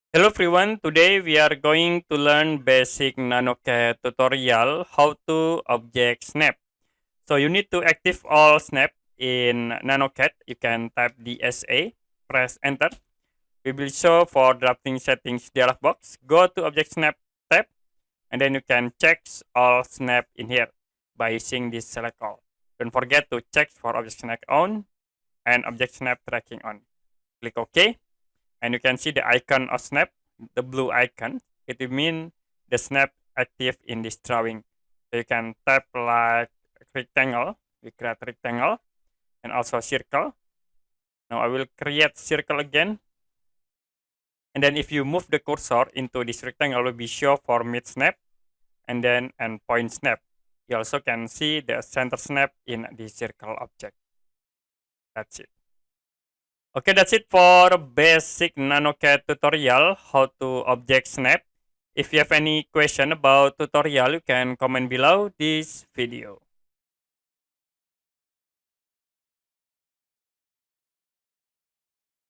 Hello everyone, today we are going to learn basic NanoCAD tutorial how to object snap. So you need to active all snap in NanoCAD. You can type DSA, press enter. We will show for drafting settings dialog box. Go to object snap tab and then you can check all snap in here by using this select all. Don't forget to check for object snap on and object snap tracking on. Click OK. And you can see the icon of snap, the blue icon. It will mean the snap active in this drawing. So you can tap like rectangle. We create rectangle and also circle. Now I will create circle again. And then if you move the cursor into this rectangle, will be show for mid snap and then and point snap. You also can see the center snap in the circle object. That's it. Okay, that's it for basic NanoCAD tutorial, how to object snap. If you have any question about tutorial, you can comment below this video.